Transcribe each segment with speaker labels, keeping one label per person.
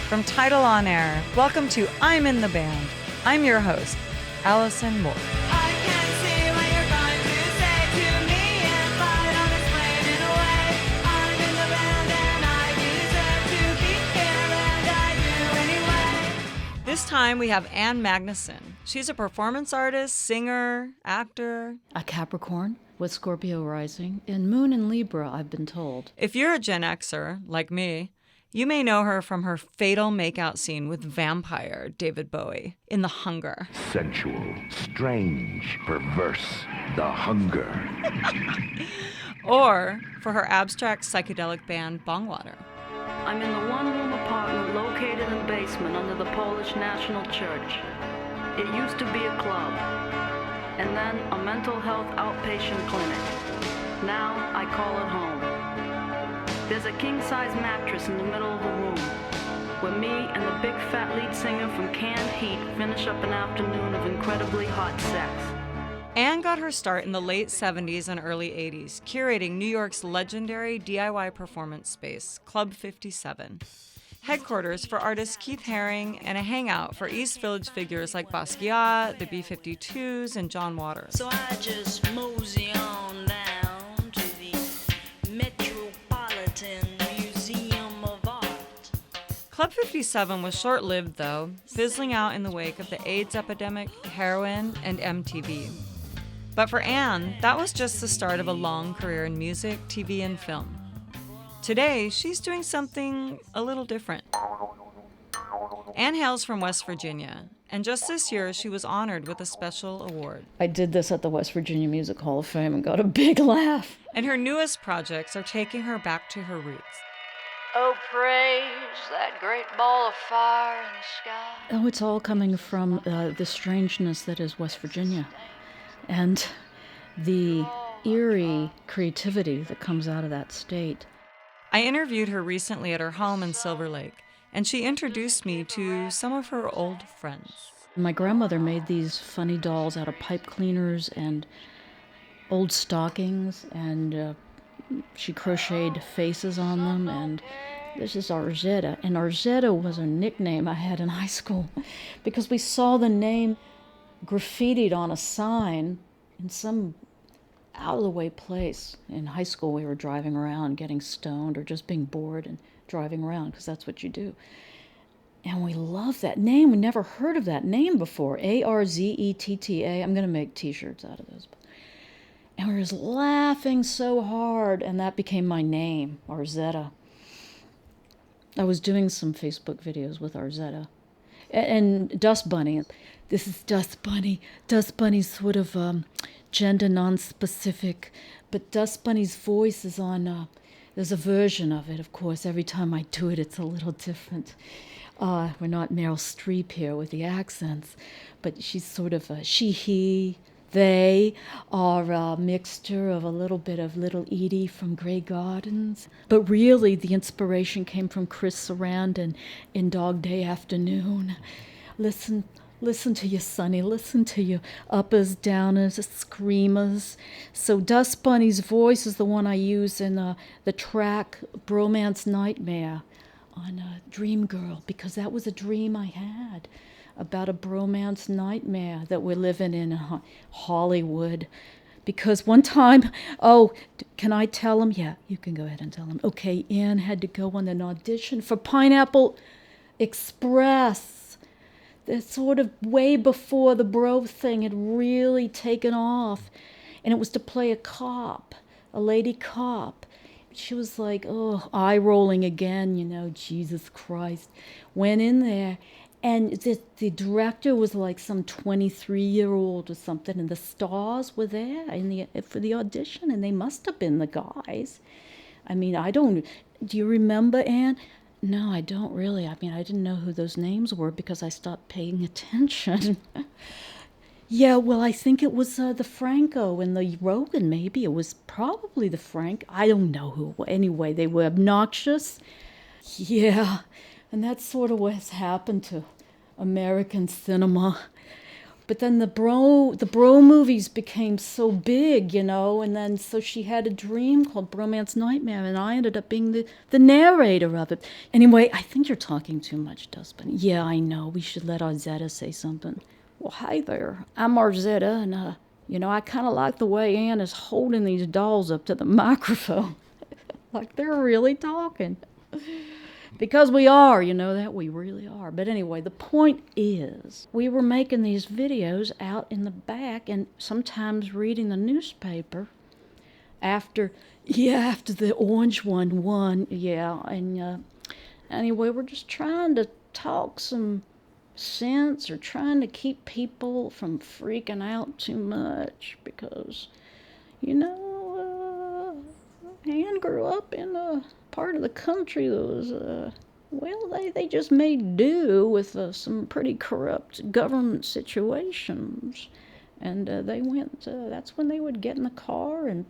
Speaker 1: From Tidal On Air, welcome to I'm in the Band. I'm your host, Allison Moore.
Speaker 2: I can't see what you're going to say to me if I don't explain it away. I'm in the band and I deserve to be here and I do anyway.
Speaker 1: This time we have Ann Magnuson. She's a performance artist, singer, actor.
Speaker 3: A Capricorn with Scorpio rising, in Moon and Libra, I've been told.
Speaker 1: If you're a Gen Xer, like me, you may know her from her fatal makeout scene with vampire David Bowie in The Hunger.
Speaker 4: Sensual, strange, perverse, The Hunger.
Speaker 1: Or for her abstract psychedelic band Bongwater.
Speaker 5: I'm in the one-room apartment located in the basement under the Polish National Church. It used to be a club, and then a mental health outpatient clinic. Now I call it home. There's a king-size mattress in the middle of the room, where me and the big fat lead singer from Canned Heat finish up an afternoon of incredibly hot sex.
Speaker 1: Ann got her start in the late 70s and early 80s, curating New York's legendary DIY performance space, Club 57. Headquarters for artist Keith Haring and a hangout for East Village figures like Basquiat, the B-52s, and John Waters.
Speaker 2: So I just mosey on down to the Metropolitan Museum of Art.
Speaker 1: Club 57 was short-lived, though, fizzling out in the wake of the AIDS epidemic, heroin, and MTV. But for Ann, that was just the start of a long career in music, TV, and film. Today, she's doing something a little different. Ann hails from West Virginia, and just this year, she was honored with a special award.
Speaker 3: I did this at the West Virginia Music Hall of Fame and got a big laugh.
Speaker 1: And her newest projects are taking her back to her roots.
Speaker 6: Oh, praise that great ball of fire in the sky.
Speaker 3: Oh, it's all coming from the strangeness that is West Virginia and the eerie creativity that comes out of that state.
Speaker 1: I interviewed her recently at her home in Silver Lake, and she introduced me to some of her old friends.
Speaker 3: My grandmother made these funny dolls out of pipe cleaners and old stockings, and she crocheted faces on them, and this is Arzetta. And Arzetta was a nickname I had in high school because we saw the name graffitied on a sign in some out-of-the-way place. In high school, we were driving around, getting stoned, or just being bored and driving around, because that's what you do. And we loved that name. We never heard of that name before. Arzetta. I'm going to make T-shirts out of those. And we were just laughing so hard, and that became my name, Arzetta. I was doing some Facebook videos with Arzetta. And Dust Bunny. This is Dust Bunny. Dust Bunny's sort of gender non-specific, but Dust Bunny's voice is on, there's a version of it, of course. Every time I do it, it's a little different. We're not Meryl Streep here with the accents, but she's sort of a she, he, they are a mixture of a little bit of Little Edie from Grey Gardens. But really, the inspiration came from Chris Sarandon in Dog Day Afternoon. Listen to you, Sonny. Listen to you, uppers, downers, screamers. So Dust Bunny's voice is the one I use in the track Bromance Nightmare on Dream Girl, because that was a dream I had about a bromance nightmare that we're living in Hollywood. Because one time, can I tell him? Yeah, you can go ahead and tell him. Okay, Ann had to go on an audition for Pineapple Express. It's sort of way before the bro thing had really taken off. And it was to play a cop, a lady cop. She was like, eye rolling again, Jesus Christ. Went in there, and the director was like some 23-year-old or something, and the stars were there for the audition, and they must have been the guys. I mean, do you remember, Ann? No, I don't really. I mean, I didn't know who those names were because I stopped paying attention. Yeah, well, I think it was the Franco and the Rogan, maybe. It was probably the Frank. I don't know who. Anyway, they were obnoxious. Yeah, and that's sort of what's happened to American cinema. But then the bro movies became so big, you know, and then so she had a dream called Bromance Nightmare, and I ended up being the narrator of it. Anyway, I think you're talking too much, Dustbin. Yeah, I know. We should let Arzetta say something. Well, hey there. I'm Arzetta, and, you know, I kind of like the way Ann is holding these dolls up to the microphone. Like they're really talking. Because we are, you know that, we really are. But anyway, the point is, we were making these videos out in the back and sometimes reading the newspaper after the orange one won, yeah. And anyway, we're just trying to talk some sense or trying to keep people from freaking out too much because, you know, Ann grew up in a part of the country that was, well, they just made do with some pretty corrupt government situations. And they went, that's when they would get in the car and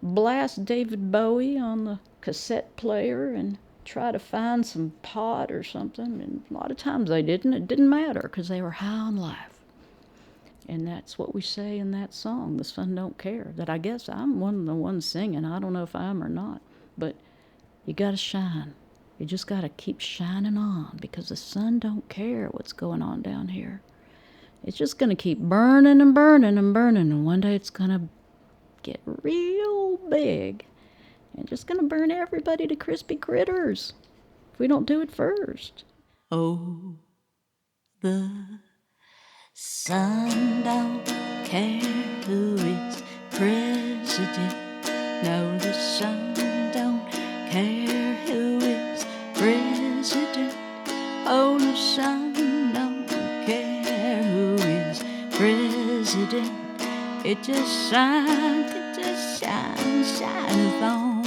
Speaker 3: blast David Bowie on the cassette player and try to find some pot or something. And a lot of times they didn't. It didn't matter because they were high on life. And that's what we say in that song, The Sun Don't Care, that I guess I'm one of the ones singing. I don't know if I am or not. But you gotta shine. You just gotta keep shining on because the sun don't care what's going on down here. It's just gonna keep burning and burning and burning, and one day it's gonna get real big and just gonna burn everybody to crispy critters if we don't do it first. Oh, the sun don't care who is president. No, the sun don't care who is president. Oh, the sun don't care who is president. It just shines, shines on.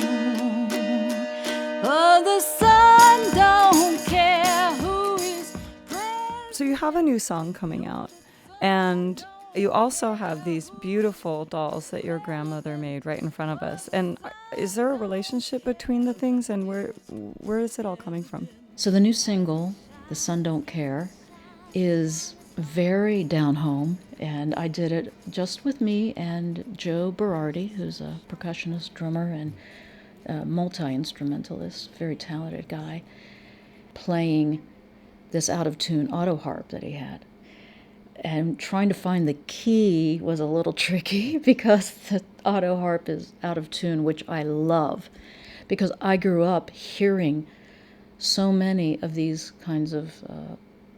Speaker 3: Oh, the sun don't care who is president.
Speaker 1: So you have a new song coming out, and you also have these beautiful dolls that your grandmother made right in front of us. And is there a relationship between the things, and where is it all coming from?
Speaker 3: So the new single, The Sun Don't Care, is very down home, and I did it just with me and Joe Berardi, who's a percussionist, drummer, and multi-instrumentalist, very talented guy, playing this out-of-tune auto harp that he had. And trying to find the key was a little tricky because the auto harp is out of tune, which I love, because I grew up hearing so many of these kinds of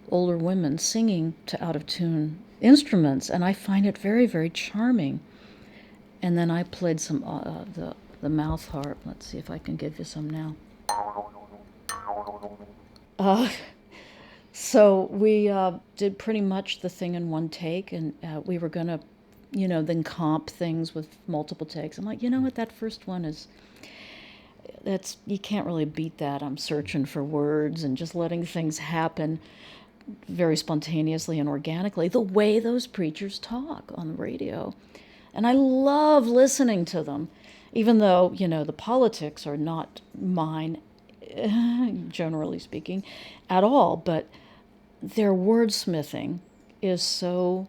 Speaker 3: older women singing to out of tune instruments, and I find it very, very charming. And then I played some the mouth harp. Let's see if I can give you some now. So we did pretty much the thing in one take, and we were going to, you know, then comp things with multiple takes. I'm like, you know what, that first one is, you can't really beat that. I'm searching for words and just letting things happen very spontaneously and organically, the way those preachers talk on the radio. And I love listening to them, even though, you know, the politics are not mine, generally speaking, at all, but their wordsmithing is so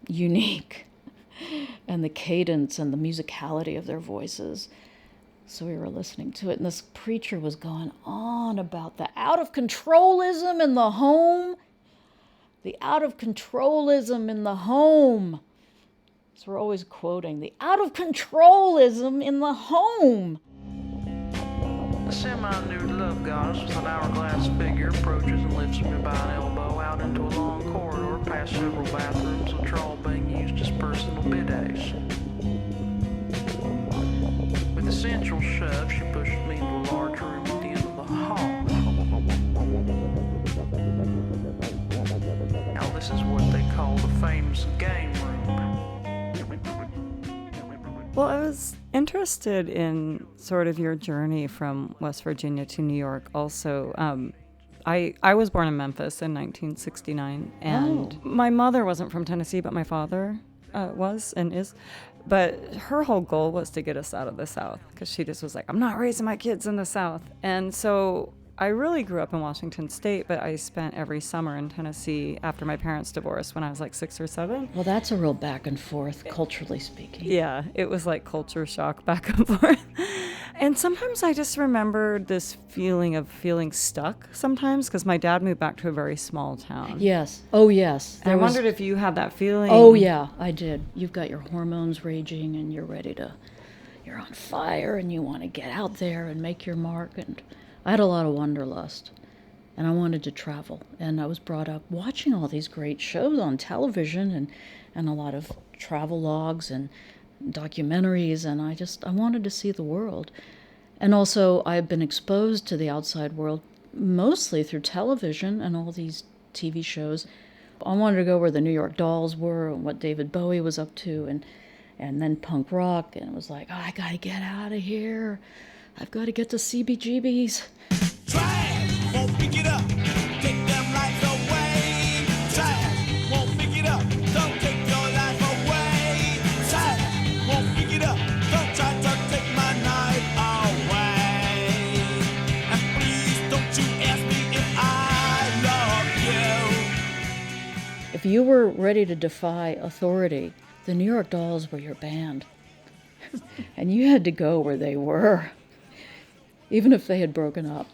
Speaker 3: unique, and the cadence and the musicality of their voices. So we were listening to it, and this preacher was going on about the out-of-controlism in the home. The out-of-controlism in the home. So we're always quoting, the out-of-controlism in the home.
Speaker 7: A semi-nude love goddess with an hourglass figure approaches and lifts me by an elbow out into a long corridor past several bathrooms, which are all being used as personal bidets. With a sensual shove, she pushes me into a large room at the end of the hall. Now this is what they call the famous game room.
Speaker 1: Well, I was interested in sort of your journey from West Virginia to New York also. I was born in Memphis in 1969, and my mother wasn't from Tennessee, but my father was and is. But her whole goal was to get us out of the South, because she just was like, I'm not raising my kids in the South. And so I really grew up in Washington State, but I spent every summer in Tennessee after my parents divorced when I was like 6 or 7.
Speaker 3: Well, that's a real back and forth, culturally speaking.
Speaker 1: Yeah, it was like culture shock back and forth. And sometimes I just remember this feeling of feeling stuck sometimes because my dad moved back to a very small town.
Speaker 3: Yes. Oh, yes.
Speaker 1: And I wondered if you had that feeling.
Speaker 3: Oh, yeah, I did. You've got your hormones raging and you're on fire and you want to get out there and make your mark. And I had a lot of wanderlust and I wanted to travel. And I was brought up watching all these great shows on television and a lot of travel logs and documentaries. And I wanted to see the world. And also I've been exposed to the outside world mostly through television and all these TV shows. I wanted to go where the New York Dolls were and what David Bowie was up to and then punk rock. And it was like, oh, I got to get out of here. I've got to get to CBGB's.
Speaker 8: Try it, won't pick it up. Take them lights away. Try it, won't pick it up. Don't take your life away. Try it, won't pick it up. Don't try to take my night away. And please don't you ask me if I love you.
Speaker 3: If you were ready to defy authority, the New York Dolls were your band. And you had to go where they were, even if they had broken up.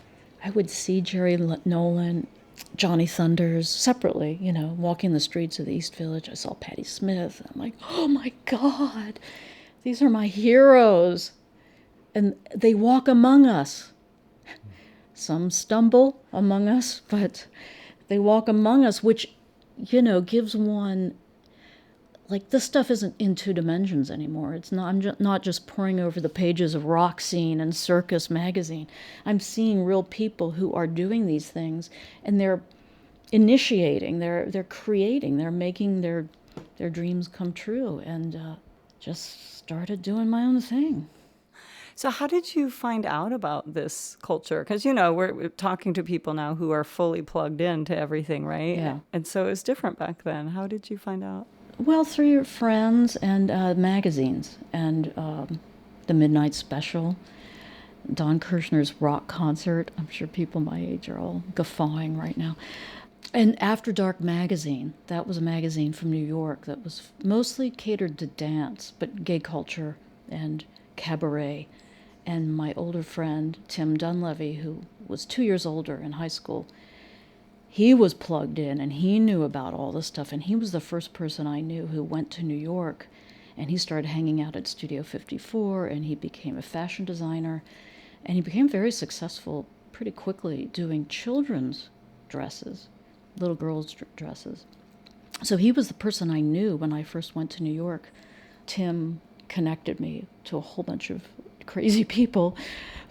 Speaker 3: I would see Jerry Nolan, Johnny Thunders separately, walking the streets of the East Village. I saw Patti Smith. I'm like, oh my God, these are my heroes. And they walk among us. Some stumble among us, but they walk among us, which, gives one, like, this stuff isn't in 2 dimensions anymore. It's not. I'm not just poring over the pages of Rock Scene and Circus magazine. I'm seeing real people who are doing these things, and they're initiating, they're creating, they're making their dreams come true, and just started doing my own thing.
Speaker 1: So how did you find out about this culture? Because, we're talking to people now who are fully plugged into everything, right?
Speaker 3: Yeah.
Speaker 1: And so it was different back then. How did you find out?
Speaker 3: Well, through your friends and magazines and the Midnight Special, Don Kirshner's rock concert. I'm sure people my age are all guffawing right now. And After Dark magazine, that was a magazine from New York that was mostly catered to dance, but gay culture and cabaret. And my older friend, Tim Dunleavy, who was 2 years older in high school, he was plugged in and he knew about all this stuff. And he was the first person I knew who went to New York, and he started hanging out at Studio 54, and he became a fashion designer, and he became very successful pretty quickly doing children's dresses, little girls' dresses. So he was the person I knew when I first went to New York. Tim connected me to a whole bunch of crazy people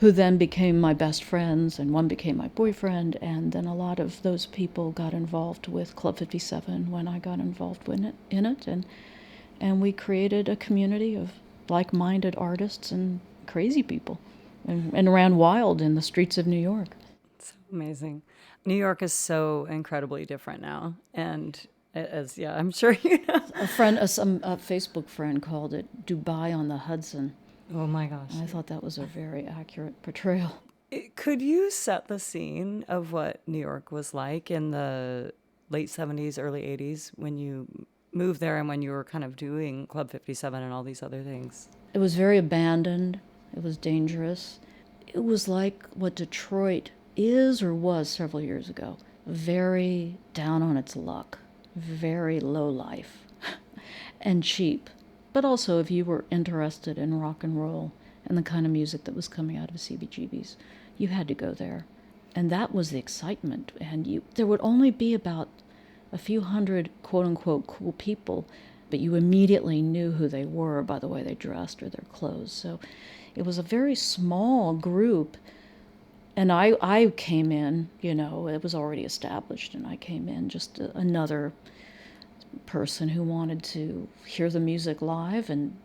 Speaker 3: who then became my best friends, and one became my boyfriend, and then a lot of those people got involved with Club 57 when I got involved in it, and we created a community of like-minded artists and crazy people, and ran wild in the streets of New York.
Speaker 1: It's amazing. New York is so incredibly different now, and I'm sure you know.
Speaker 3: A Facebook friend called it Dubai on the Hudson.
Speaker 1: Oh my gosh.
Speaker 3: I thought that was a very accurate portrayal.
Speaker 1: Could you set the scene of what New York was like in the late 70s, early 80s when you moved there and when you were kind of doing Club 57 and all these other things?
Speaker 3: It was very abandoned. It was dangerous. It was like what Detroit is or was several years ago. Very down on its luck. Very low life. And cheap. But also, if you were interested in rock and roll and the kind of music that was coming out of CBGB's, you had to go there. And that was the excitement. And there would only be about a few hundred quote-unquote cool people, but you immediately knew who they were by the way they dressed or their clothes. So it was a very small group. And I came in, it was already established, and I came in just another person who wanted to hear the music live and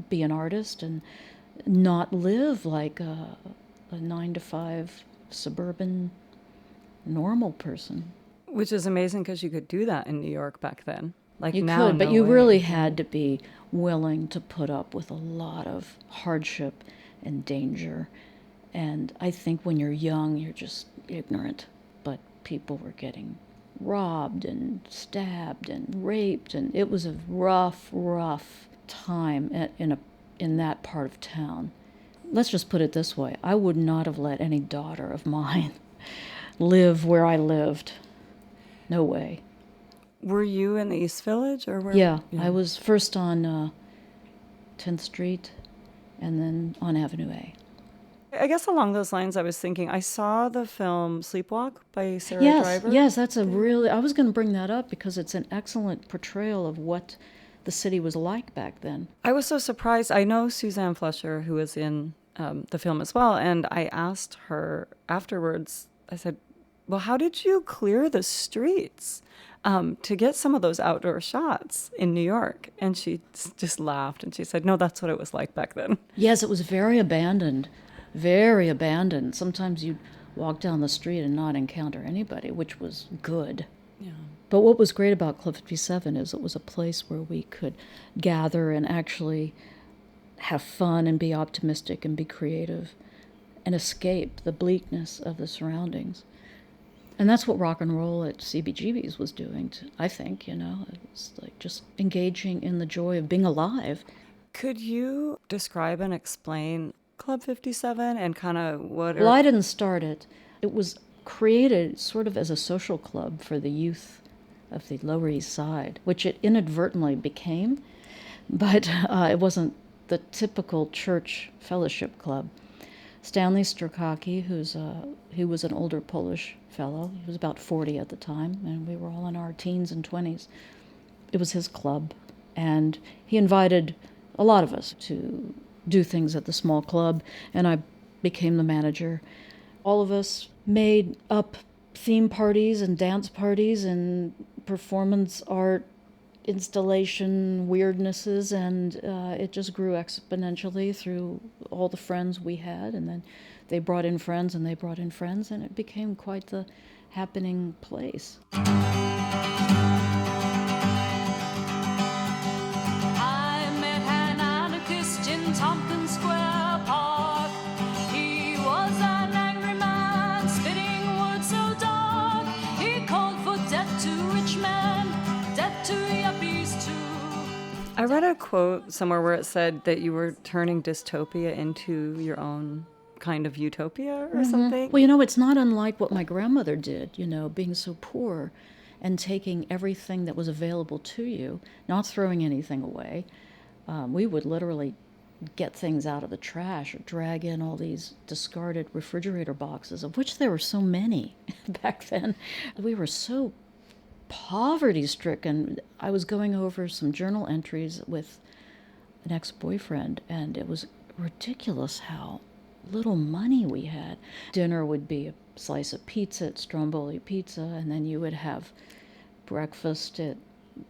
Speaker 3: be an artist and not live like a 9-to-5 suburban normal person.
Speaker 1: Which is amazing because you could do that in New York back then. Like
Speaker 3: you
Speaker 1: now,
Speaker 3: could, but
Speaker 1: no
Speaker 3: you
Speaker 1: way.
Speaker 3: really had to be willing to put up with a lot of hardship and danger. And I think when you're young, you're just ignorant, but people were getting robbed and stabbed and raped, and it was a rough time in that part of town. Let's just put it this way. I would not have let any daughter of mine live where I lived. No way.
Speaker 1: Were you in the East Village or where?
Speaker 3: Yeah, I was first on 10th Street and then on Avenue A.
Speaker 1: I guess along those lines, I was thinking, I saw the film Sleepwalk by Sarah
Speaker 3: Yes,
Speaker 1: Driver.
Speaker 3: yes, that's a really, I was going to bring that up because it's an excellent portrayal of what the city was like back then.
Speaker 1: I was so surprised. I know Suzanne Flesher, who was in the film as well, and I asked her afterwards, I said, well, how did you clear the streets to get some of those outdoor shots in New York? And she just laughed and she said, no, that's what it was like back then.
Speaker 3: Yes, it was very abandoned. Very abandoned. Sometimes you'd walk down the street and not encounter anybody, which was good.
Speaker 1: Yeah.
Speaker 3: But what was great about Club 57 is it was a place where we could gather and actually have fun and be optimistic and be creative and escape the bleakness of the surroundings. And that's what rock and roll at CBGB's was doing, I think, It was like just engaging in the joy of being alive.
Speaker 1: Could you describe and explain Club 57 and kind of what...
Speaker 3: Well, I didn't start it. It was created sort of as a social club for the youth of the Lower East Side, which it inadvertently became, but it wasn't the typical church fellowship club. Stanley Strokacki, who was an older Polish fellow, he was about 40 at the time, and we were all in our teens and 20s. It was his club, and he invited a lot of us to do things at the small club, and I became the manager. All of us made up theme parties and dance parties and performance art installation weirdnesses, and it just grew exponentially through all the friends we had, and then they brought in friends and they brought in friends, and it became quite the happening place.
Speaker 2: I met an anarchist in Tompkins Square Park. He was an angry man, spitting words so dark. He called for death to rich men, death to yuppies too.
Speaker 1: I read a quote somewhere where it said that you were turning dystopia into your own kind of utopia or something.
Speaker 3: Well, it's not unlike what my grandmother did, being so poor and taking everything that was available to you, not throwing anything away. We would literally get things out of the trash or drag in all these discarded refrigerator boxes, of which there were so many back then. We were so poverty-stricken. I was going over some journal entries with an ex-boyfriend, and it was ridiculous how little money we had. Dinner would be a slice of pizza at Stromboli Pizza, and then you would have breakfast at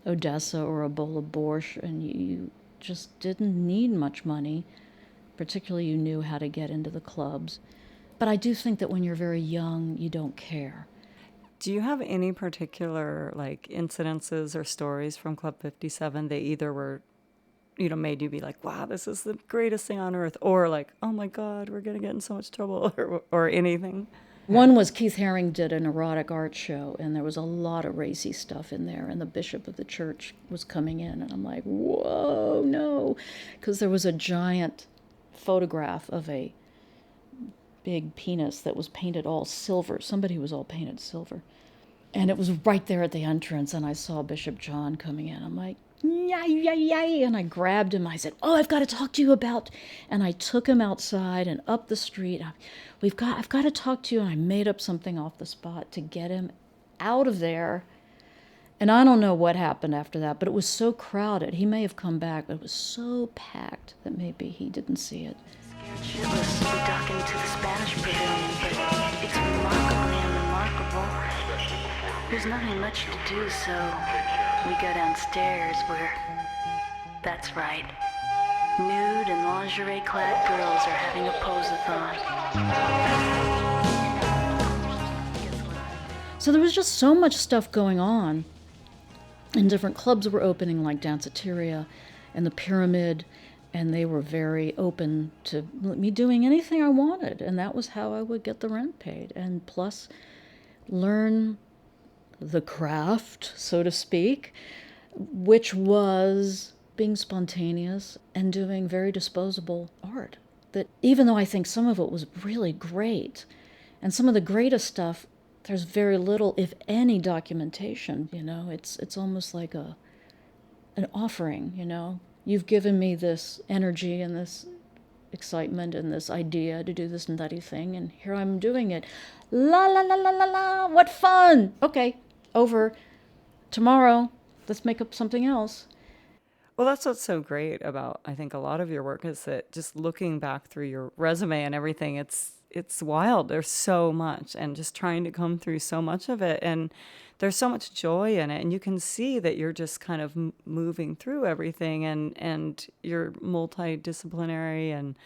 Speaker 3: Odessa or a bowl of borscht, and you just didn't need much money. Particularly, you knew how to get into the clubs. But I do think that when you're very young, you don't care.
Speaker 1: Do you have any particular incidences or stories from Club 57 that either were made you be like, wow, this is the greatest thing on earth, or like, oh my God, we're going to get in so much trouble, or anything?
Speaker 3: One was Keith Haring did an erotic art show, and there was a lot of racy stuff in there, and the bishop of the church was coming in, and I'm like, whoa, no, because there was a giant photograph of a big penis that was painted all silver. Somebody was all painted silver. And it was right there at the entrance, and I saw Bishop John coming in. I'm like, yay, and I grabbed him. I said, oh, I've got to talk to you about, and I took him outside and up the street. I've got to talk to you, and I made up something off the spot to get him out of there. And I don't know what happened after that, but it was so crowded. He may have come back, but it was so packed that maybe he didn't see it.
Speaker 5: Scared shitless to be docking to the Spanish pavilion, but it's remarkably unremarkable. There's nothing much to do, so we go downstairs where, that's right, nude and lingerie-clad girls are having a pose-a-thon.
Speaker 3: So there was just so much stuff going on, and different clubs were opening like Danceteria and the Pyramid, And they were very open to me doing anything I wanted. And that was how I would get the rent paid. And plus, learn the craft, so to speak, which was being spontaneous and doing very disposable art. That even though I think some of it was really great, and some of the greatest stuff, there's very little, if any, documentation. It's almost like an offering. You've given me this energy and this excitement and this idea to do this nutty thing, and here I'm doing it. La la la la la la, what fun! Okay, over. Tomorrow, let's make up something else.
Speaker 1: Well, that's what's so great about, I think, a lot of your work is that just looking back through your resume and everything, it's wild. There's so much, and just trying to come through so much of it, and there's so much joy in it, and you can see that you're just kind of moving through everything, and you're multidisciplinary and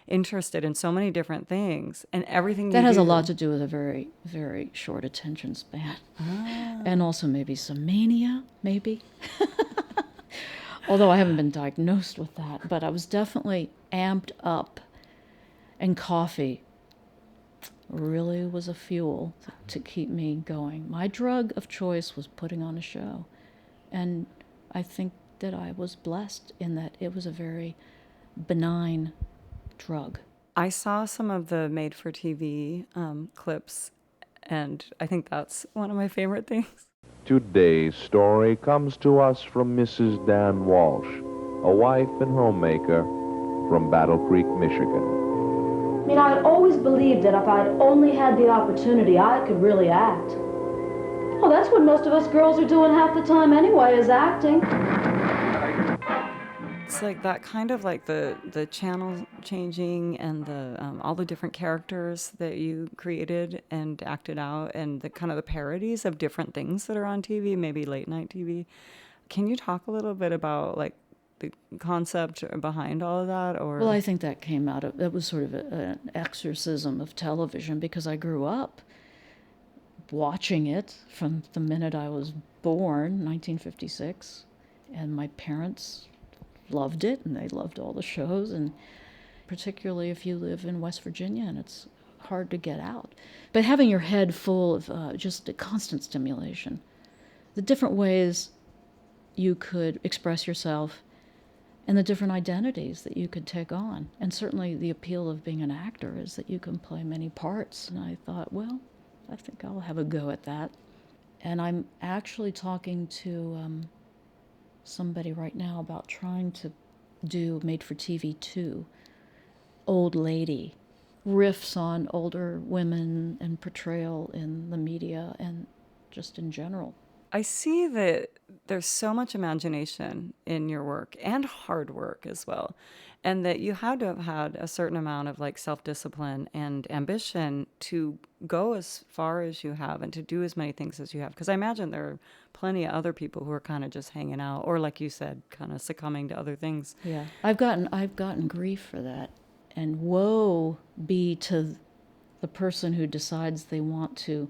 Speaker 1: interested in so many different things, and everything
Speaker 3: That
Speaker 1: you
Speaker 3: has
Speaker 1: do.
Speaker 3: a lot to do with a very, very short attention span. And also maybe some mania, maybe. Although I haven't been diagnosed with that, but I was definitely amped up. And coffee really was a fuel to keep me going. My drug of choice was putting on a show. And I think that I was blessed in that it was a very benign drug.
Speaker 1: I saw some of the made-for-TV clips, and I think that's one of my favorite things.
Speaker 9: Today's story comes to us from Mrs. Dan Walsh, a wife and homemaker from Battle Creek, Michigan.
Speaker 10: I mean, I had always believed that if I'd only had the opportunity, I could really act. Well, that's what most of us girls are doing half the time anyway, is acting.
Speaker 1: It's like that kind of like the channel changing and the all the different characters that you created and acted out, and the kind of the parodies of different things that are on TV, maybe late night TV. Can you talk a little bit about like the concept behind all of that? Or
Speaker 3: Well, I think that came out of, that was sort of an exorcism of television, because I grew up watching it from the minute I was born, 1956, and my parents loved it, and they loved all the shows, and particularly if you live in West Virginia and it's hard to get out. But having your head full of just a constant stimulation, the different ways you could express yourself, and the different identities that you could take on. And certainly the appeal of being an actor is that you can play many parts. And I thought, well, I think I'll have a go at that. And I'm actually talking to somebody right now about trying to do Made for TV 2, Old Lady, riffs on older women and portrayal in the media and just in general.
Speaker 1: I see that there's so much imagination in your work, and hard work as well, and that you had to have had a certain amount of like self-discipline and ambition to go as far as you have and to do as many things as you have. Because I imagine there are plenty of other people who are kind of just hanging out, or like you said, kind of succumbing to other things.
Speaker 3: Yeah, I've gotten grief for that, and woe be to the person who decides they want to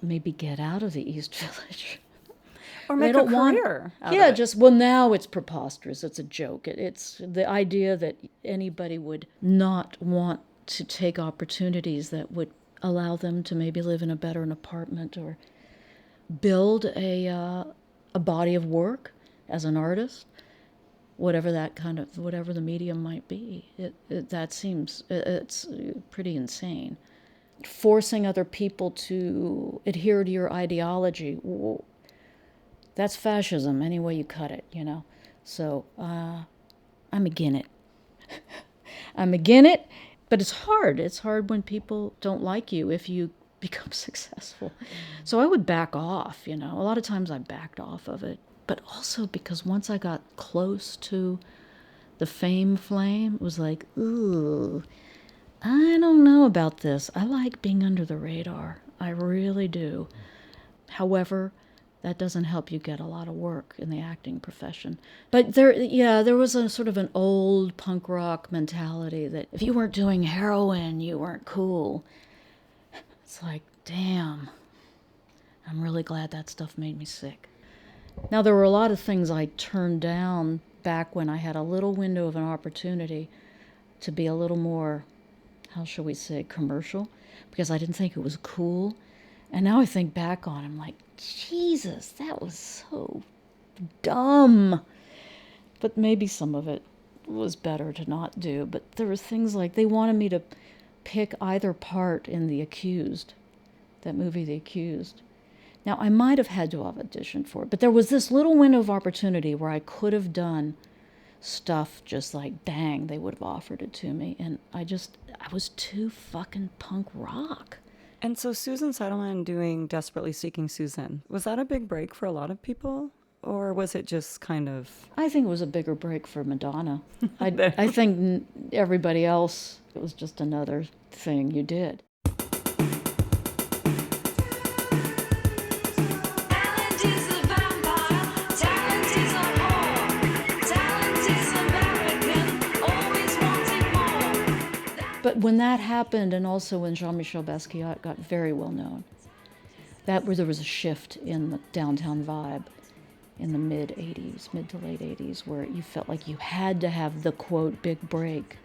Speaker 3: maybe get out of the East Village.
Speaker 1: Or
Speaker 3: They
Speaker 1: make a
Speaker 3: don't want-
Speaker 1: career out
Speaker 3: Yeah,
Speaker 1: of it.
Speaker 3: just, well, now it's preposterous. It's a joke. It's the idea that anybody would not want to take opportunities that would allow them to maybe live in a better apartment or build a body of work as an artist, whatever the medium might be. That seems, it's pretty insane. Forcing other people to adhere to your ideology, that's fascism any way you cut it, So I'm again it. I'm again it, but it's hard. It's hard when people don't like you if you become successful. So I would back off, A lot of times I backed off of it, but also because once I got close to the fame flame, it was like, ooh, I don't know about this. I like being under the radar. I really do. However, that doesn't help you get a lot of work in the acting profession. But there was a sort of an old punk rock mentality that if you weren't doing heroin, you weren't cool. It's like, damn, I'm really glad that stuff made me sick. Now, there were a lot of things I turned down back when I had a little window of an opportunity to be a little more, how shall we say, commercial, because I didn't think it was cool. And now I think back on it, I'm like, Jesus, that was so dumb. But maybe some of it was better to not do. But there was things like they wanted me to pick either part in The Accused, that movie, The Accused. Now, I might have had to have auditioned for it, but there was this little window of opportunity where I could have done stuff just like, bang, they would have offered it to me. And I was too fucking punk rock.
Speaker 1: And so Susan Seidelman doing Desperately Seeking Susan, was that a big break for a lot of people? Or was it just kind of...
Speaker 3: I think it was a bigger break for Madonna. I think everybody else, it was just another thing you did. But when that happened, and also when Jean-Michel Basquiat got very well known, there was a shift in the downtown vibe in the mid to late 80s, where you felt like you had to have the, quote, big break.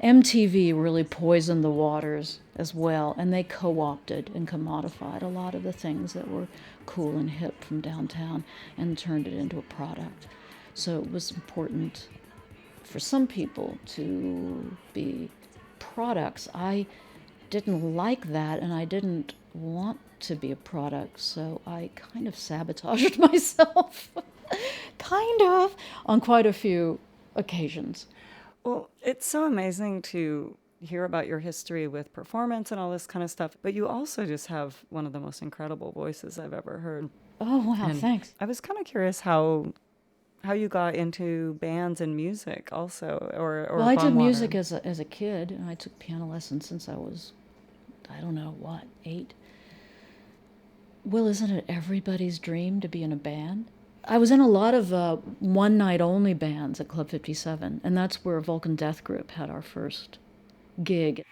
Speaker 3: MTV really poisoned the waters as well, and they co-opted and commodified a lot of the things that were cool and hip from downtown and turned it into a product. So it was important for some people to be products. I didn't like that, and I didn't want to be a product, so I kind of sabotaged myself, kind of, on quite a few occasions.
Speaker 1: Well, it's so amazing to hear about your history with performance and all this kind of stuff, but you also just have one of the most incredible voices I've ever heard.
Speaker 3: Oh, wow,
Speaker 1: And
Speaker 3: thanks.
Speaker 1: I was kind of curious how you got into bands and music also, or
Speaker 3: Well, I did
Speaker 1: Bongwater.
Speaker 3: music as a kid, and I took piano lessons since I was, I don't know, 8? Well, isn't it everybody's dream to be in a band? I was in a lot of one-night-only bands at Club 57, and that's where Vulcan Death Grip had our first gig.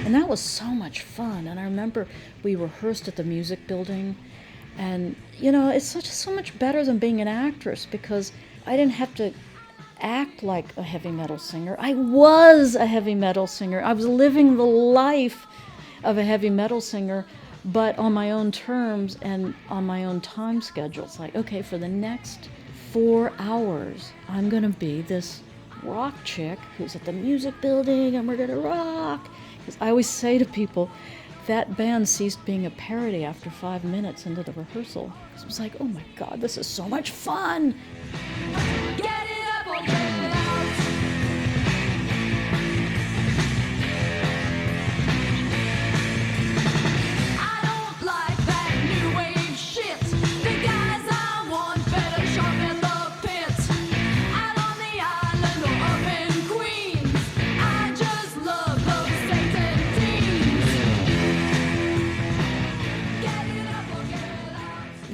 Speaker 3: And that was so much fun, and I remember we rehearsed at the music building, and, you know, it's so much better than being an actress, because I didn't have to act like a heavy metal singer. I was a heavy metal singer. I was living the life of a heavy metal singer, but on my own terms and on my own time schedule. It's like, okay, for the next 4 hours, I'm going to be this rock chick who's at the music building, and we're going to rock. Because I always say to people, that band ceased being a parody after 5 minutes into the rehearsal. It was like, oh my God, this is so much fun.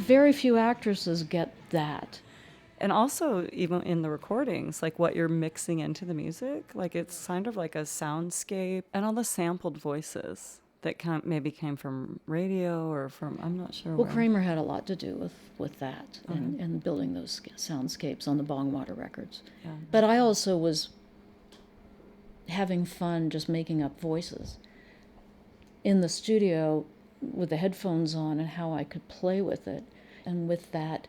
Speaker 3: Very few actresses get that.
Speaker 1: And also, even in the recordings, like what you're mixing into the music, like it's kind of like a soundscape, and all the sampled voices that maybe came from radio or from, I'm not sure.
Speaker 3: Well,
Speaker 1: where.
Speaker 3: Kramer had a lot to do with that and building those soundscapes on the Bongwater records.
Speaker 1: Yeah.
Speaker 3: But I also was having fun just making up voices in the studio with the headphones on, and how I could play with it. And with that,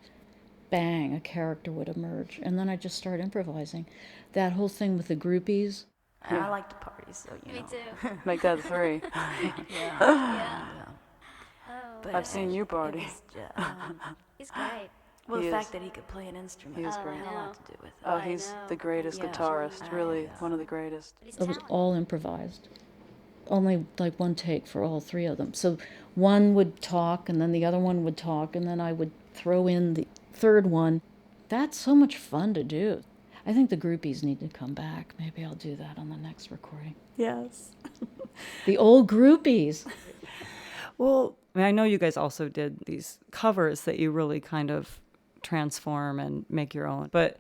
Speaker 3: bang, a character would emerge. And then I just started improvising. That whole thing with the groupies.
Speaker 11: And I like to party, so you know.
Speaker 6: Me too.
Speaker 11: Make that 3.
Speaker 6: Yeah.
Speaker 11: But I've seen you party.
Speaker 6: He's great.
Speaker 11: Well,
Speaker 7: He
Speaker 11: the fact
Speaker 7: is.
Speaker 11: that he could play an instrument
Speaker 7: He is
Speaker 11: had
Speaker 7: great.
Speaker 11: a lot to do with it.
Speaker 7: Oh, he's the greatest
Speaker 11: Yeah.
Speaker 7: guitarist, really, one of the greatest.
Speaker 3: It was all improvised. Only like one take for all 3 of them. So one would talk, and then the other one would talk, and then I would throw in the third one. That's so much fun to do. I think the groupies need to come back. Maybe I'll do that on the next recording.
Speaker 1: Yes.
Speaker 3: The old groupies.
Speaker 1: Well, I mean, I know you guys also did these covers that you really kind of transform and make your own, but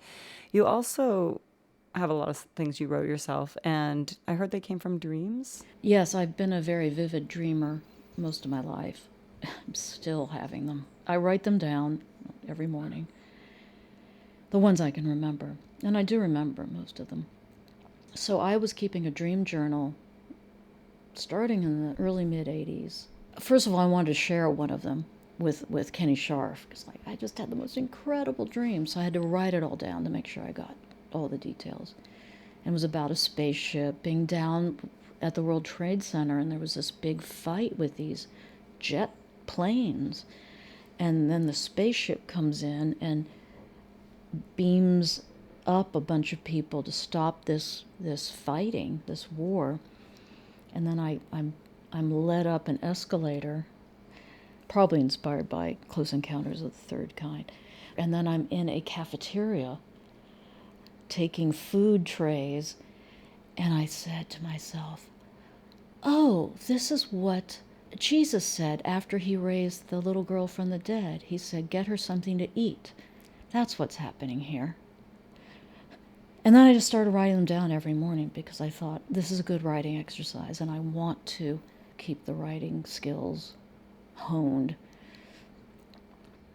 Speaker 1: you also have a lot of things you wrote yourself, and I heard they came from dreams.
Speaker 3: Yes, I've been a very vivid dreamer most of my life. I'm still having them. I write them down every morning, the ones I can remember. And I do remember most of them. So I was keeping a dream journal starting in the early mid-'80s. First of all, I wanted to share one of them with Kenny Scharf, because I just had the most incredible dreams. So I had to write it all down to make sure I got all the details. And it was about a spaceship being down at the World Trade Center, and there was this big fight with these jet planes. And then the spaceship comes in and beams up a bunch of people to stop this fighting, this war. And then I'm led up an escalator, probably inspired by Close Encounters of the Third Kind. And then I'm in a cafeteria taking food trays, and I said to myself, oh, this is what Jesus said after he raised the little girl from the dead. He said, get her something to eat. That's what's happening here. And then I just started writing them down every morning because I thought, this is a good writing exercise, and I want to keep the writing skills honed.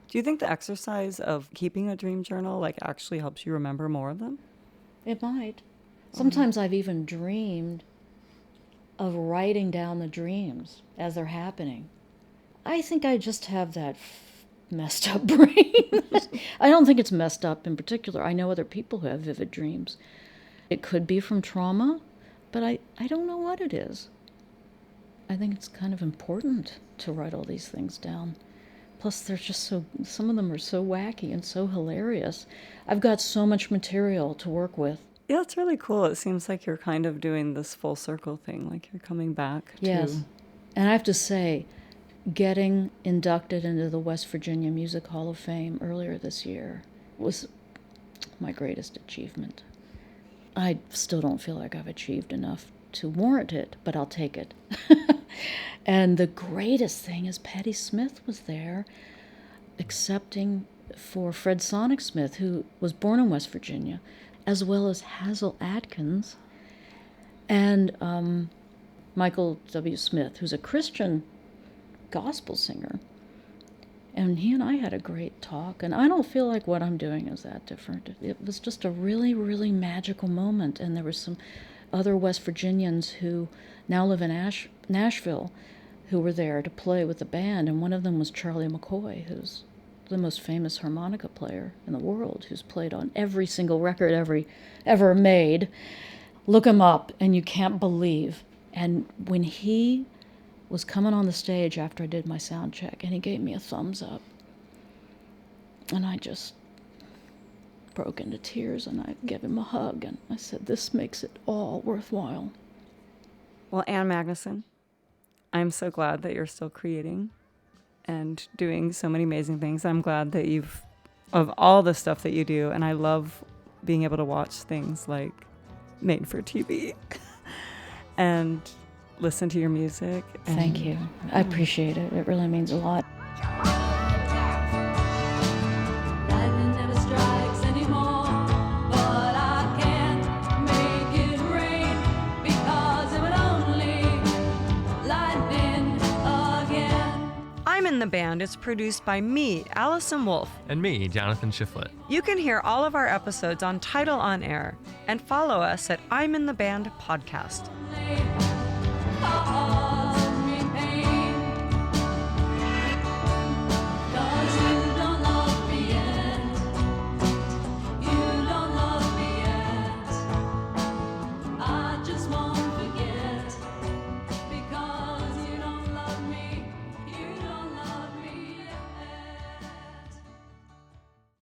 Speaker 1: Do you think the exercise of keeping a dream journal actually helps you remember more of them?
Speaker 3: It might. Sometimes I've even dreamed of writing down the dreams as they're happening. I think I just have that messed up brain. I don't think it's messed up in particular. I know other people who have vivid dreams. It could be from trauma, but I don't know what it is. I think it's kind of important to write all these things down. Plus, they're just some of them are so wacky and so hilarious. I've got so much material to work with.
Speaker 1: Yeah, it's really cool. It seems like you're kind of doing this full circle thing, like you're coming back to...
Speaker 3: Yes. And I have to say, getting inducted into the West Virginia Music Hall of Fame earlier this year was my greatest achievement. I still don't feel like I've achieved enough to warrant it, but I'll take it. And the greatest thing is Patti Smith was there accepting for Fred Sonic Smith, who was born in West Virginia, as well as Hazel Adkins and Michael W. Smith, who's a Christian gospel singer. And he and I had a great talk, and I don't feel like what I'm doing is that different. It was just a really, really magical moment, and there were some other West Virginians who now live in Nashville who were there to play with the band, and one of them was Charlie McCoy, who's the most famous harmonica player in the world, who's played on every single record ever made. Look him up, and you can't believe. And when he was coming on the stage after I did my sound check, and he gave me a thumbs up, and I just broke into tears, and I gave him a hug, and I said, this makes it all worthwhile.
Speaker 1: Well, Ann Magnuson, I'm so glad that you're still creating and doing so many amazing things. I'm glad that of all the stuff that you do, and I love being able to watch things like Made for TV and listen to your music.
Speaker 3: Thank you. I appreciate it. It really means a lot.
Speaker 2: Lightning never strikes anymore, but I can't make it rain because it would only lightning again.
Speaker 1: I'm in the Band is produced by me, Allison Wolf.
Speaker 12: And me, Jonathan Shiflett.
Speaker 1: You can hear all of our episodes on Tidal On Air and follow us at I'm in the Band Podcast.
Speaker 2: Oh,